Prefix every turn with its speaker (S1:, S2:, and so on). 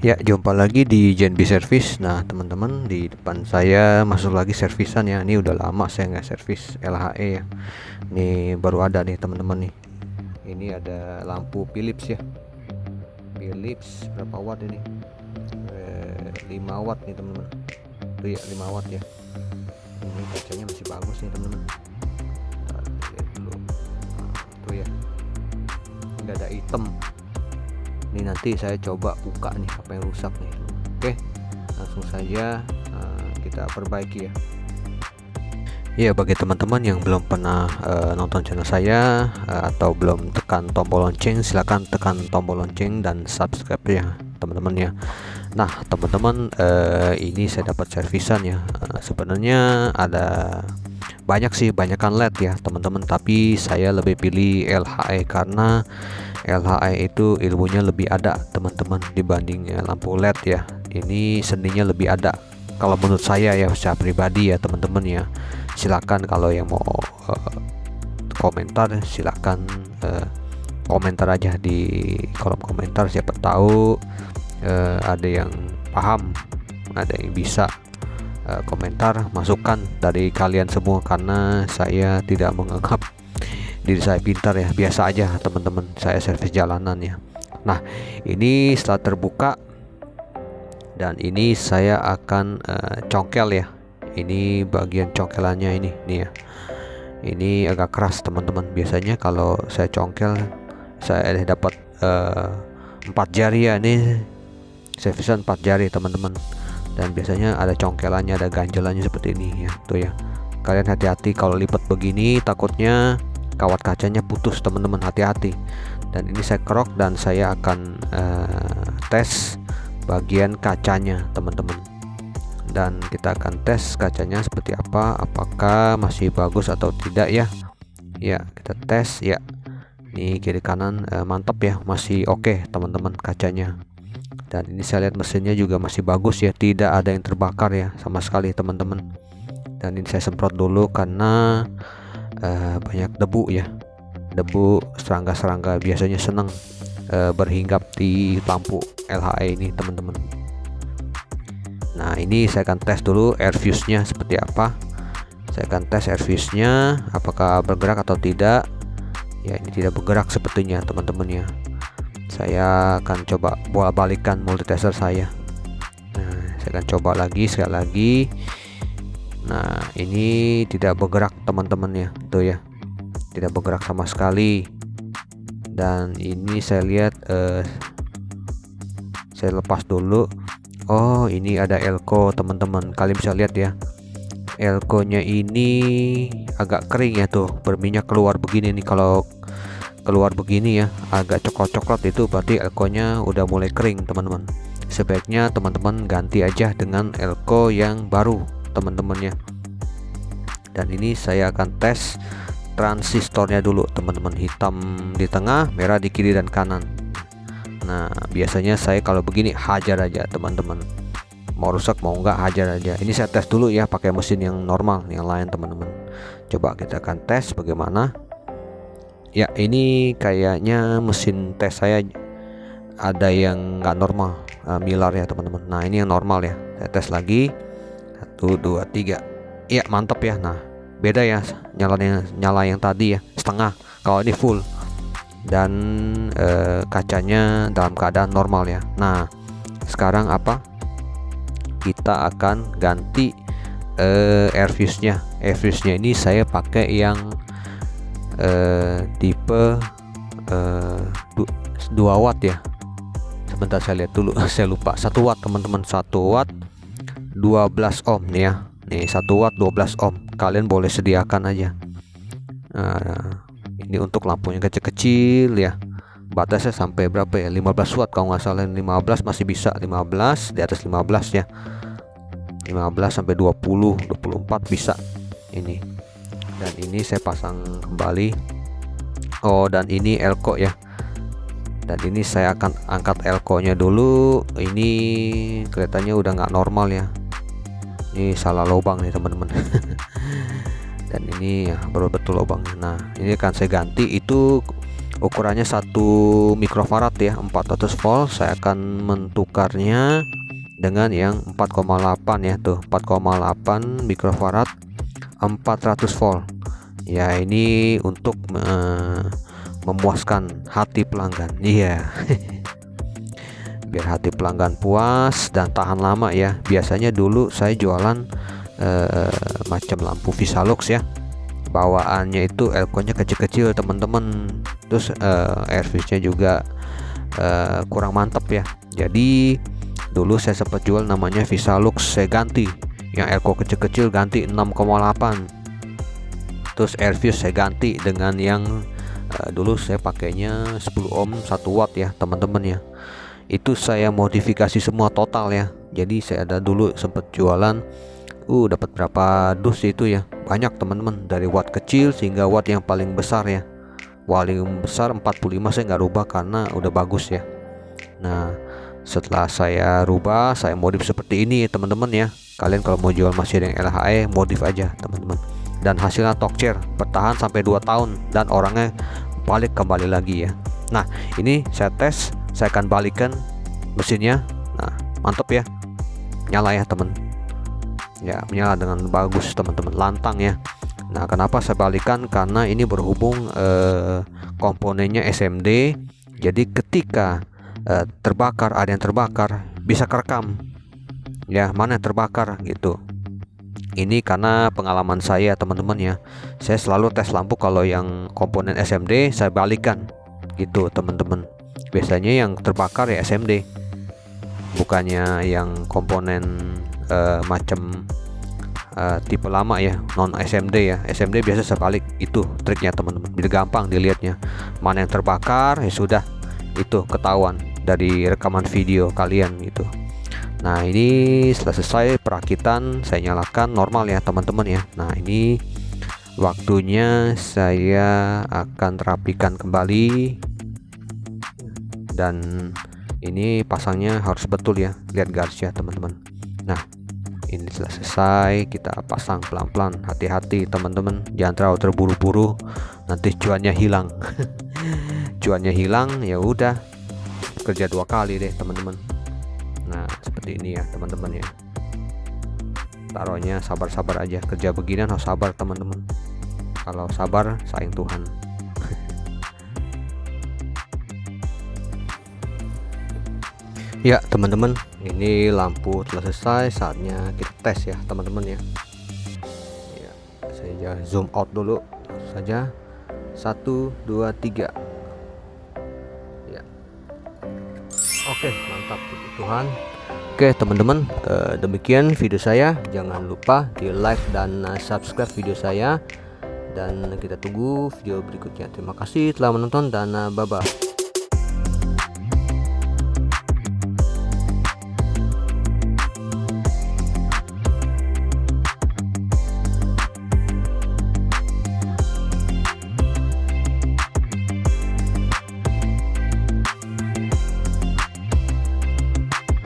S1: Ya, jumpa lagi di Genbi Service. Nah, teman-teman, di depan saya masuk lagi servisan ya. Ini udah lama saya nggak servis LHE ya. Ini baru ada nih teman-teman nih. Ini ada lampu Philips ya. Philips berapa watt ini? 5 watt nih teman-teman. Tuh ya, 5 watt ya. Ini kacanya masih bagus nih teman-teman. Lihat dulu. Tuh ya. Nggak ada hitam. Ini nanti saya coba buka nih apa yang rusak nih. Oke, langsung saja kita perbaiki ya. Ya, bagi teman-teman yang belum pernah nonton channel saya atau belum tekan tombol lonceng, silahkan tekan tombol lonceng dan subscribe ya teman-teman ya. Nah teman-teman, ini saya dapat servisan ya. Sebenarnya ada banyak sih, banyakan LED ya teman-teman, tapi saya lebih pilih LHE karena LHE itu ilmunya lebih ada teman-teman dibanding lampu LED ya. Ini seninya lebih ada kalau menurut saya ya, secara pribadi ya teman-teman ya. Silakan kalau yang mau komentar, silakan komentar aja di kolom komentar. Siapa tahu ada yang paham, ada yang bisa komentar, masukan dari kalian semua, karena saya tidak menganggap diri saya pintar ya, biasa aja teman-teman, saya servis jalanan ya. Nah, ini setelah terbuka dan ini saya akan congkel ya. Ini bagian congkelannya ini nih ya. Ini agak keras teman-teman. Biasanya kalau saya congkel saya dapat 4 jari ya. Ini servisan 4 jari teman-teman. Dan biasanya ada congkelannya, ada ganjelannya seperti ini ya. Tuh ya. Kalian hati-hati kalau lipat begini, takutnya kawat kacanya putus teman-teman, hati-hati. Dan ini saya kerok dan saya akan tes bagian kacanya teman-teman. Dan kita akan tes kacanya seperti apa, apakah masih bagus atau tidak ya. Ya, kita tes ya. Ini kiri kanan mantap ya, masih oke teman-teman kacanya. Dan ini saya lihat mesinnya juga masih bagus ya, tidak ada yang terbakar ya sama sekali teman-teman. Dan ini saya semprot dulu karena banyak debu ya. Debu, serangga-serangga biasanya senang berhinggap di lampu LHE ini teman-teman. Nah, ini saya akan tes dulu air fuse-nya seperti apa. Saya akan tes air fuse-nya apakah bergerak atau tidak. Ya, ini tidak bergerak sepertinya teman-teman ya. Saya akan coba bolak-balikan multitester saya. Nah, saya akan coba lagi sekali lagi. Nah, ini tidak bergerak teman-teman ya. Tuh ya. Tidak bergerak sama sekali. Dan ini saya lihat saya lepas dulu. Oh, ini ada elko teman-teman. Kalian bisa lihat ya. Elko-nya ini agak kering ya, tuh berminyak keluar begini nih. Kalau keluar begini ya, agak coklat-coklat, itu berarti elko-nya udah mulai kering teman-teman. Sebaiknya teman-teman ganti aja dengan elko yang baru teman-teman ya. Dan ini saya akan tes transistornya dulu teman-teman. Hitam di tengah, merah di kiri dan kanan. Nah, biasanya saya kalau begini hajar aja teman-teman. Mau rusak mau enggak hajar aja. Ini saya tes dulu ya pakai mesin yang normal, yang lain teman-teman. Coba kita akan tes bagaimana. Ya, ini kayaknya mesin tes saya ada yang nggak normal, milar ya teman-teman. Nah, ini yang normal ya. Saya tes lagi. 1 2 3. Iya, mantap ya. Nah, beda ya nyala yang tadi ya, setengah. Kalau ini full. Dan kacanya dalam keadaan normal ya. Nah, sekarang apa? Kita akan ganti air fuse-nya. Air fuse-nya ini saya pakai yang tipe 2 watt ya. Sebentar saya lihat dulu. Saya lupa. 1 watt teman-teman. 1 watt 12 ohm nih ya. Nih 1 watt 12 ohm. Kalian boleh sediakan aja. Ini untuk lampunya kecil-kecil ya. Batasnya sampai berapa ya? 15 watt kalau nggak salah. 15 masih bisa. 15 di atas 15 ya. 15 sampai 20, 24 bisa ini. Dan ini saya pasang kembali. Oh, dan ini elko ya. Dan ini saya akan angkat elko-nya dulu. Ini kelihatannya udah nggak normal ya. Ini salah lubang nih teman-teman. Dan ini ya baru betul lubangnya. Nah, ini akan saya ganti. Itu ukurannya 1 mikrofarad ya, 400 volt. Saya akan mentukarnya dengan yang 4,8 ya, tuh 4,8 mikrofarad 400 volt ya. Ini untuk memuaskan hati pelanggan, iya. Biar hati pelanggan puas dan tahan lama ya. Biasanya dulu saya jualan macam lampu Visalux ya, bawaannya itu elko-nya kecil-kecil teman-teman. Terus airfishnya juga kurang mantap ya. Jadi dulu saya sempat jual namanya Visalux saya ganti, yang elko kecil-kecil ganti 6,8. terus airfish saya ganti dengan yang dulu saya pakainya 10 ohm 1 watt ya teman-teman ya. Itu saya modifikasi semua total ya. Jadi saya ada dulu sempat jualan dapat berapa dus itu ya, banyak teman-teman, dari watt kecil sehingga watt yang paling besar ya. Paling besar 45 saya nggak rubah karena udah bagus ya. Nah setelah saya rubah, saya modif seperti ini teman-teman ya. Kalian kalau mau jual masih yang LHE, modif aja teman-teman. Dan hasilnya Tokcer bertahan sampai 2 tahun dan orangnya balik kembali lagi ya. Nah ini saya tes, saya akan balikan mesinnya. Nah mantap ya, nyala ya teman ya, menyala dengan bagus teman-teman, lantang ya. Nah kenapa saya balikan, karena ini berhubung komponennya SMD. Jadi ketika terbakar, ada yang terbakar, bisa kerekam ya mana yang terbakar gitu. Ini karena pengalaman saya teman-teman ya. Saya selalu tes lampu kalau yang komponen SMD saya balikan gitu teman-teman. Biasanya yang terbakar ya SMD, bukannya yang komponen macam tipe lama ya, non SMD ya. SMD biasa saya balik, itu triknya teman-teman, biar gampang dilihatnya mana yang terbakar ya. Sudah itu ketahuan dari rekaman video kalian gitu. Nah ini setelah selesai perakitan, saya nyalakan normal ya teman-teman ya. Nah ini waktunya saya akan rapikan kembali, dan ini pasangnya harus betul ya, lihat garisnya teman-teman. Nah ini setelah selesai, kita pasang pelan-pelan, hati-hati teman-teman, jangan terlalu terburu-buru, nanti cuannya hilang. Cuannya hilang ya udah, kerja 2 kali deh teman-teman. Nah seperti ini ya teman-teman ya, taruhnya sabar-sabar aja. Kerja beginian harus sabar teman-teman, kalau sabar sayang Tuhan. Ya teman-teman, ini lampu telah selesai, saatnya kita tes ya teman-teman ya. Saya zoom out dulu saja, 1 2 3 ya. Oke mantap, puji Tuhan. Oke teman-teman, demikian video saya. Jangan lupa di like dan subscribe video saya, dan kita tunggu video berikutnya. Terima kasih telah menonton dan bye bye.